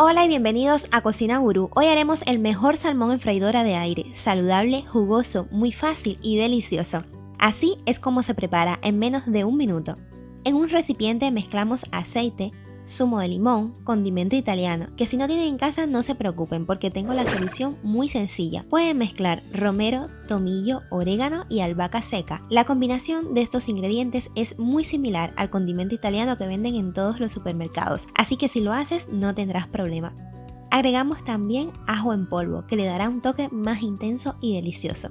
Hola y bienvenidos a Cocina Gurú. Hoy haremos el mejor salmón en freidora de aire, saludable, jugoso, muy fácil y delicioso. Así es como se prepara en menos de un minuto. En un recipiente mezclamos aceite, zumo de limón, condimento italiano, que si no tienen en casa no se preocupen porque tengo la solución muy sencilla. Pueden mezclar romero, tomillo, orégano y albahaca seca. La combinación de estos ingredientes es muy similar al condimento italiano que venden en todos los supermercados, así que si lo haces no tendrás problema. Agregamos también ajo en polvo, que le dará un toque más intenso y delicioso.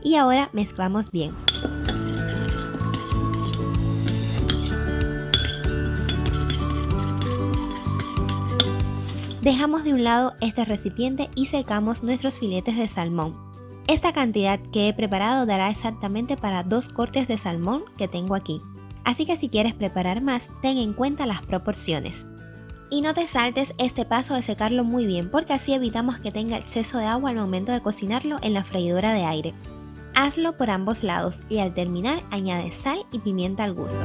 Y ahora mezclamos bien. Dejamos de un lado este recipiente y secamos nuestros filetes de salmón. Esta cantidad que he preparado dará exactamente para 2 cortes de salmón que tengo aquí. Así que si quieres preparar más, ten en cuenta las proporciones. Y no te saltes este paso de secarlo muy bien porque así evitamos que tenga exceso de agua al momento de cocinarlo en la freidora de aire. Hazlo por ambos lados y al terminar añade sal y pimienta al gusto.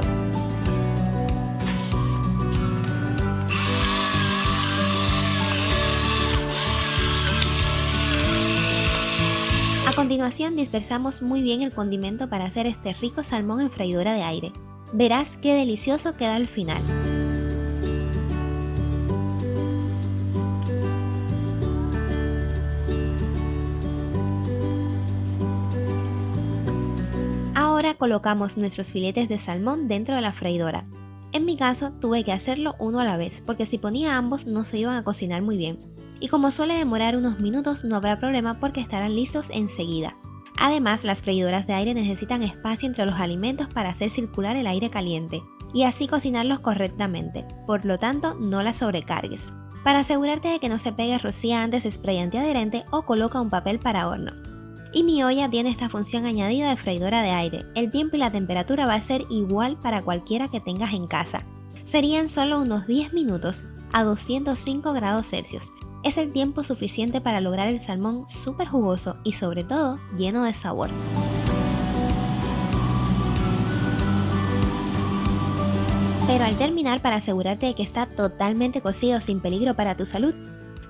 A continuación dispersamos muy bien el condimento para hacer este rico salmón en freidora de aire. Verás qué delicioso queda al final. Ahora colocamos nuestros filetes de salmón dentro de la freidora. En mi caso tuve que hacerlo uno a la vez porque si ponía ambos no se iban a cocinar muy bien. Y como suele demorar unos minutos no habrá problema porque estarán listos enseguida. Además, las freidoras de aire necesitan espacio entre los alimentos para hacer circular el aire caliente y así cocinarlos correctamente, por lo tanto no las sobrecargues. Para asegurarte de que no se pegue, rocía antes spray antiadherente o coloca un papel para horno. Y mi olla tiene esta función añadida de freidora de aire. El tiempo y la temperatura va a ser igual para cualquiera que tengas en casa. Serían solo unos 10 minutos a 205 grados Celsius. Es el tiempo suficiente para lograr el salmón súper jugoso y sobre todo lleno de sabor. Pero al terminar, para asegurarte de que está totalmente cocido sin peligro para tu salud,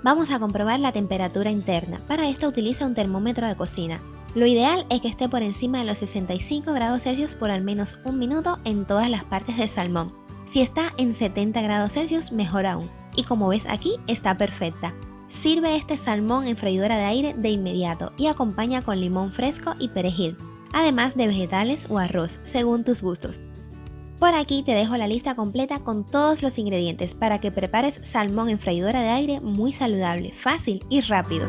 vamos a comprobar la temperatura interna. Para esto utiliza un termómetro de cocina. Lo ideal es que esté por encima de los 65 grados Celsius por al menos un minuto en todas las partes del salmón. Si está en 70 grados Celsius, mejor aún. Y como ves aquí, está perfecta. Sirve este salmón en freidora de aire de inmediato y acompaña con limón fresco y perejil, además de vegetales o arroz, según tus gustos. Por aquí te dejo la lista completa con todos los ingredientes para que prepares salmón en freidora de aire muy saludable, fácil y rápido.